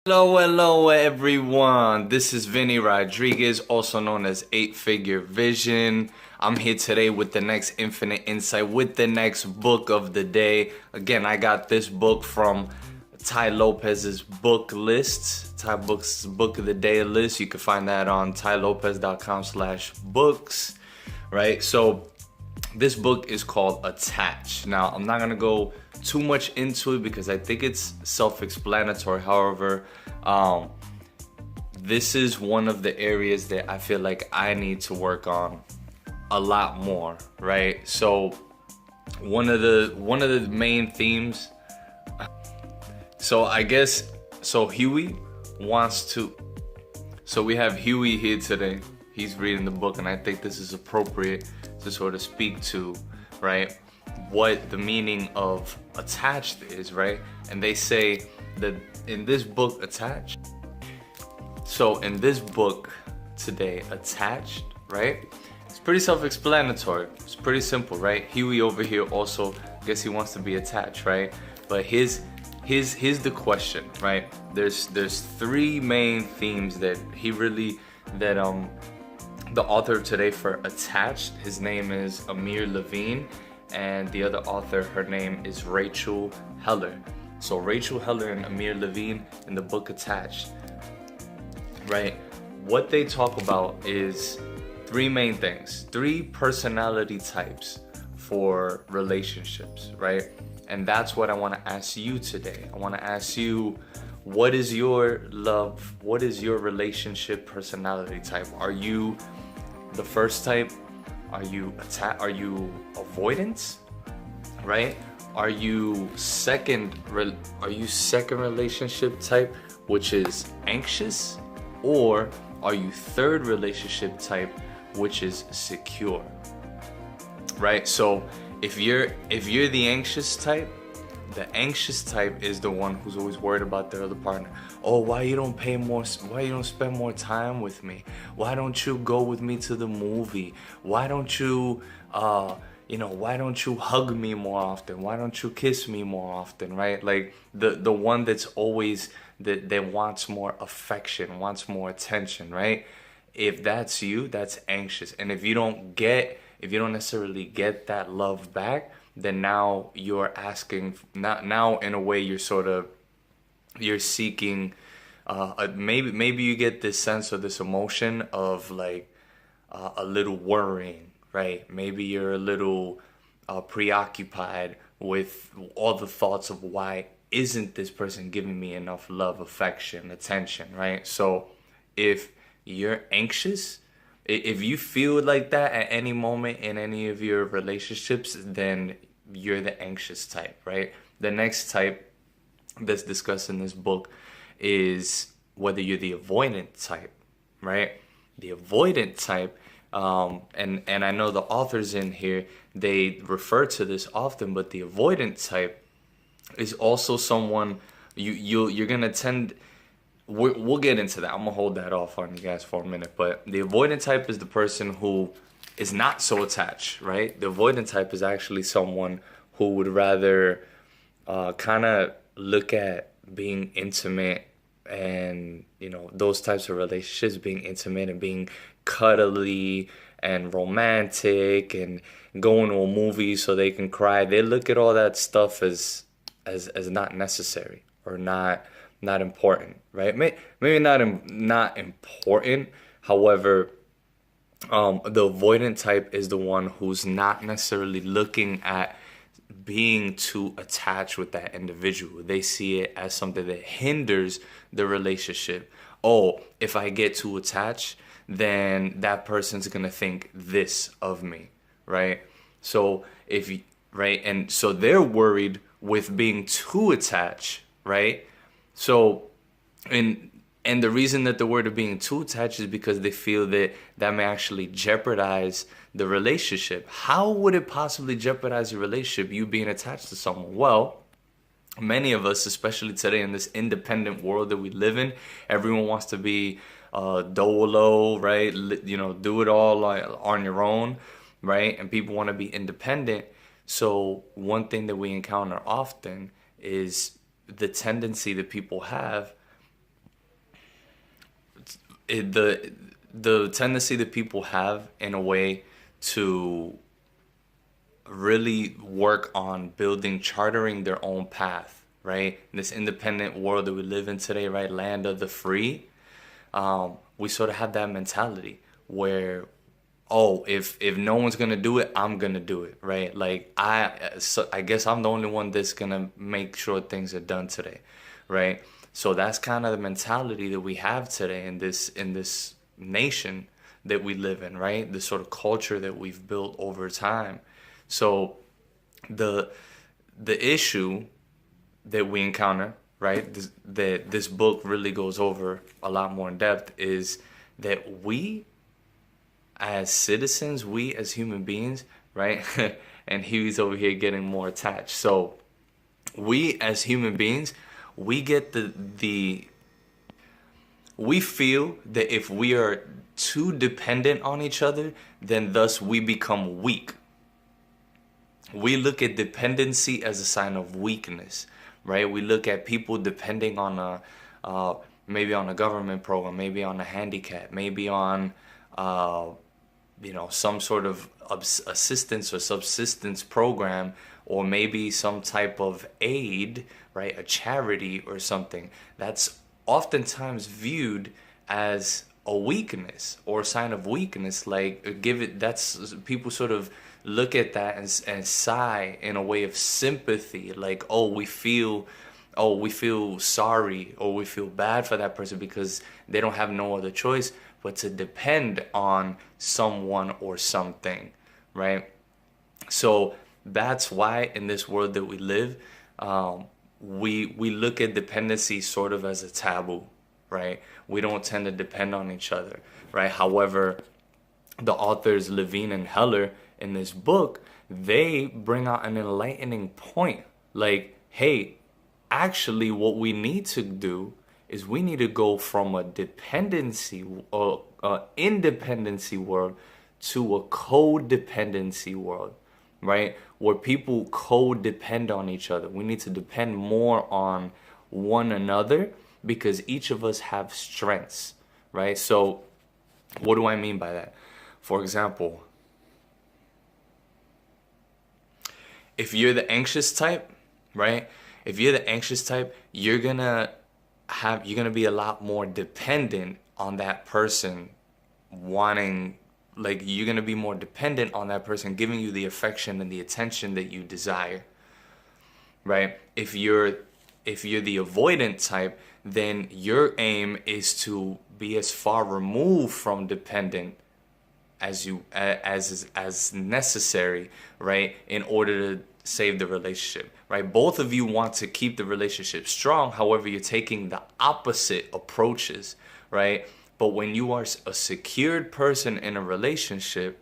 Hello everyone. This is Vinny Rodriguez, also known as 8-Figure Vision. I'm here today with the next infinite insight, with the next book of the day. Again, I got this book from Ty Lopez's book list, Ty Books book of the day list. You can find that on tylopez.com/books, right? So this book is called Attach. Now, I'm not gonna go too much into it because I think it's self-explanatory. However, this is one of the areas that I feel like I need to work on a lot more, right? So one of the main themes. So Huey wants to. So we have Huey here today. He's reading the book, and I think this is appropriate to sort of speak to, right, what the meaning of attached is, right? And they say that in this book, Attached. So in this book today, Attached, right? It's pretty self-explanatory. It's pretty simple, right? Huey over here also, I guess he wants to be attached, right? But here's the question, right? There's three main themes that the author today for Attached, his name is Levine, and the other author, her name is Rachel Heller. So Rachel Heller and Levine in the book Attached, right? What they talk about is three main things, three personality types for relationships, right? And that's what I want to ask you today. I want to ask you, what is your relationship personality type? Are you the first type? Are you avoidant? Right? Are you second relationship type, which is anxious? Or are you third relationship type, which is secure? Right? So if you're the anxious type is the one who's always worried about their other partner. Oh, why you don't spend more time with me? Why don't you go with me to the movie? Why don't you why don't you hug me more often? Why don't you kiss me more often, right? Like the one that's always that wants more affection, wants more attention, right? If that's you, that's anxious. And if you don't necessarily get that love back, then now you're asking, now in a way you're seeking, maybe you get this sense or this emotion of like a little worrying, right? Maybe you're a little preoccupied with all the thoughts of why isn't this person giving me enough love, affection, attention, right? So if you're anxious, if you feel like that at any moment in any of your relationships, then you're the anxious type, right? The next type that's discussed in this book is whether you're the avoidant type, right? The avoidant type, and I know the authors in here, they refer to this often, but the avoidant type is also someone you're gonna tend. We'll get into that. I'm gonna hold that off on you guys for a minute. But the avoidant type is the person who is not so attached, right? The avoidant type is actually someone who would rather kind of look at being intimate and, those types of relationships, being intimate and being cuddly and romantic and going to a movie so they can cry. They look at all that stuff as not necessary or not important, right? Maybe not important. However, the avoidant type is the one who's not necessarily looking at being too attached with that individual. They see it as something that hinders the relationship. Oh, if I get too attached, then that person's gonna think this of me, right? So and so they're worried with being too attached, right? So, and the reason that the word of being too attached is because they feel that may actually jeopardize the relationship. How would it possibly jeopardize your relationship, you being attached to someone? Well, many of us, especially today in this independent world that we live in, everyone wants to be dolo, right? Do it all on your own, right? And people want to be independent. So one thing that we encounter often is the tendency that people have the tendency that people have in a way to really work on building, chartering their own path, right? In this independent world that we live in today, right? Land of the free. We sort of have that mentality where, oh, if no one's gonna do it, I'm gonna do it, right? Like I guess I'm the only one that's gonna make sure things are done today, right? So that's kind of the mentality that we have today in this nation that we live in, right? This sort of culture that we've built over time. So the issue that we encounter, right, that this book really goes over a lot more in depth, is that we as citizens, we as human beings, right, and he's over here getting more attached. So we as human beings, we get we feel that if we are too dependent on each other, then thus we become weak. We look at dependency as a sign of weakness, right? We look at people depending on maybe on a government program, maybe on a handicap, maybe on some sort of assistance or subsistence program, or maybe some type of aid, right? A charity or something. That's oftentimes viewed as a weakness or a sign of weakness. Like that's people sort of look at that and sigh in a way of sympathy, like, we feel sorry or we feel bad for that person because they don't have no other choice but to depend on someone or something, right? So that's why in this world that we live, we look at dependency sort of as a taboo, right? We don't tend to depend on each other, right? However, the authors Levine and Heller in this book, they bring out an enlightening point. Like, hey, actually what we need to do is we need to go from a dependency or independency world to a codependency world, right? Where people codepend on each other. We need to depend more on one another because each of us have strengths, right? So what do I mean by that? For example, if you're the anxious type, right? If you're the anxious type, you're gonna be a lot more dependent on that person you're gonna be more dependent on that person giving you the affection and the attention that you desire, right? If you're the avoidant type, then your aim is to be as far removed from dependent as necessary, right, in order to save the relationship, right? Both of you want to keep the relationship strong. However, you're taking the opposite approaches, right? But when you are a secured person in a relationship,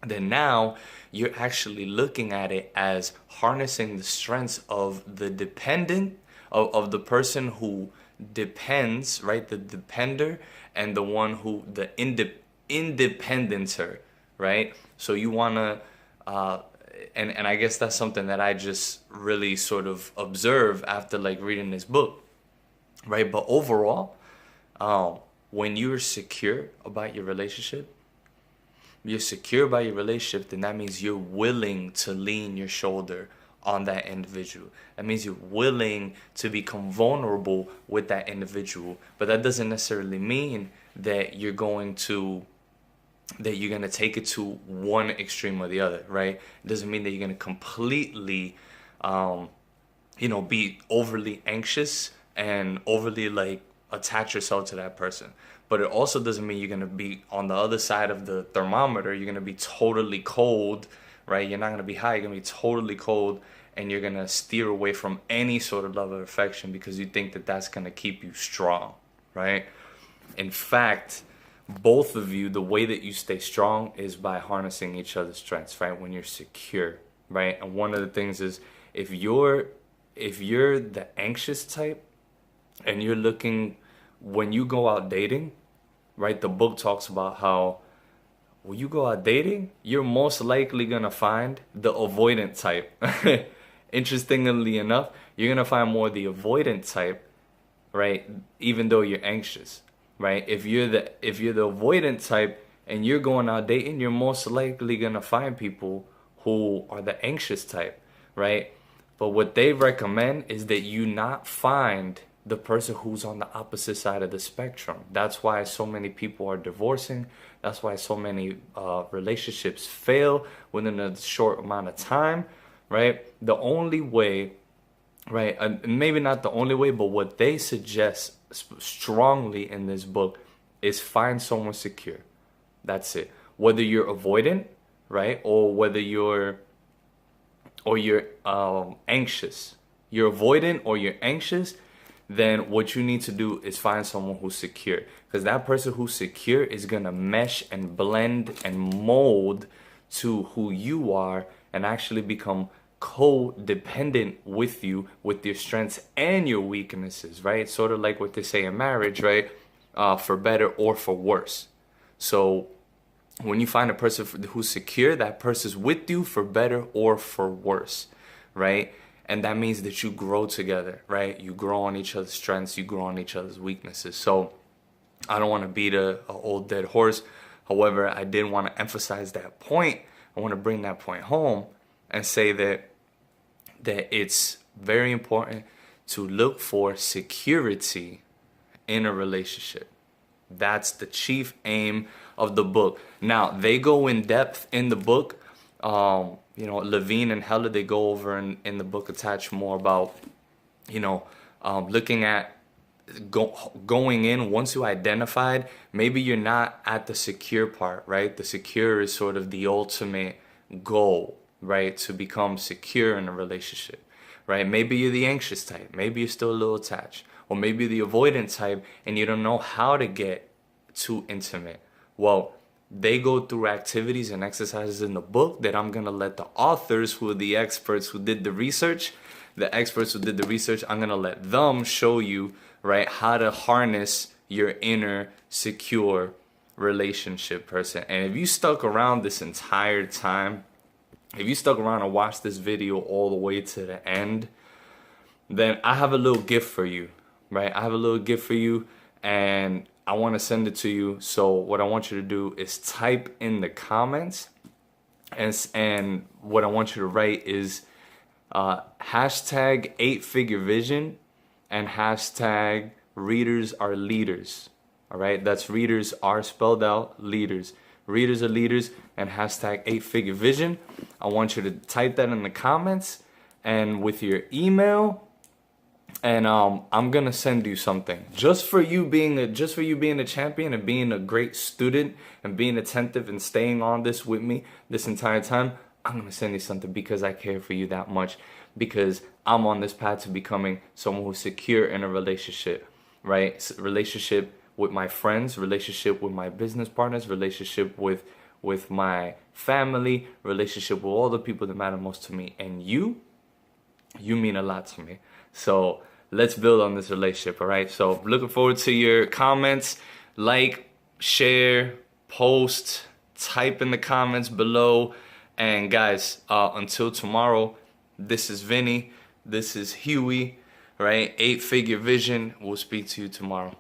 then now you're actually looking at it as harnessing the strengths of the dependent, of the person who depends, right? The depender, and the one who, the independenter, right? So you want to, and I guess that's something that I just really sort of observe after like reading this book, right? But overall, when you're secure about your relationship, then that means you're willing to lean your shoulder on that individual. That means you're willing to become vulnerable with that individual. But that doesn't necessarily mean that you're going to take it to one extreme or the other, right? It doesn't mean that you're going to completely, be overly anxious and overly like attach yourself to that person. But it also doesn't mean you're going to be on the other side of the thermometer. You're going to be totally cold, right? You're not going to be high. You're going to be totally cold, and you're going to steer away from any sort of love or affection because you think that that's going to keep you strong, right? In fact, both of you, the way that you stay strong is by harnessing each other's strengths, right? When you're secure, right? And one of the things is if you're the anxious type and you're looking, when you go out dating, right? The book talks about how when you go out dating, you're most likely going to find the avoidant type. Interestingly enough, you're going to find more the avoidant type, right? Even though you're anxious. right? If you're the avoidant type and you're going out dating, you're most likely gonna find people who are the anxious type, right? But what they recommend is that you not find the person who's on the opposite side of the spectrum. That's why so many people are divorcing. That's why so many relationships fail within a short amount of time, right? The only way, right, maybe not the only way, but what they suggest strongly in this book is find someone secure. That's it. Whether you're avoidant, right, or whether you're anxious, you're avoidant or you're anxious, then what you need to do is find someone who's secure. Because that person who's secure is going to mesh and blend and mold to who you are and actually become codependent with you, with your strengths and your weaknesses, right? Sort of like what they say in marriage, right? For better or for worse. So when you find a person who's secure, that person's with you for better or for worse, right? And that means that you grow together, right? You grow on each other's strengths, you grow on each other's weaknesses. So I don't want to beat a old dead horse. However, I did want to emphasize that point. I want to bring that point home and say that it's very important to look for security in a relationship. That's the chief aim of the book. Now, they go in depth in the book. Levine and Heller, they go over in the book attached more about, looking at going in once you identified, maybe you're not at the secure part, right? The secure is sort of the ultimate goal, right? To become secure in a relationship, right? Maybe you're the anxious type. Maybe you're still a little attached. Or maybe you're the avoidant type and you don't know how to get too intimate. Well, they go through activities and exercises in the book that I'm going to let the authors, who are the experts who did the research, I'm going to let them show you, right, how to harness your inner secure relationship person. And if you stuck around this entire time, if you stuck around and watched this video all the way to the end, then I have a little gift for you, right? I have a little gift for you and I want to send it to you. So what I want you to do is type in the comments and what I want you to write is hashtag 8-figure vision and hashtag readers are leaders. All right, that's readers are spelled out, leaders. Readers are leaders and hashtag 8-figure vision. I want you to type that in the comments and with your email. And I'm gonna send you something just for you being a champion and being a great student and being attentive and staying on this with me this entire time. I'm gonna send you something because I care for you that much, because I'm on this path to becoming someone who's secure in a relationship, right? Relationship with my friends, relationship with my business partners, relationship with my family, relationship with all the people that matter most to me. And you mean a lot to me. So let's build on this relationship, all right? So looking forward to your comments. Like, share, post, type in the comments below. And guys, until tomorrow, this is Vinny. This is Huey, right? 8-figure vision. We'll speak to you tomorrow.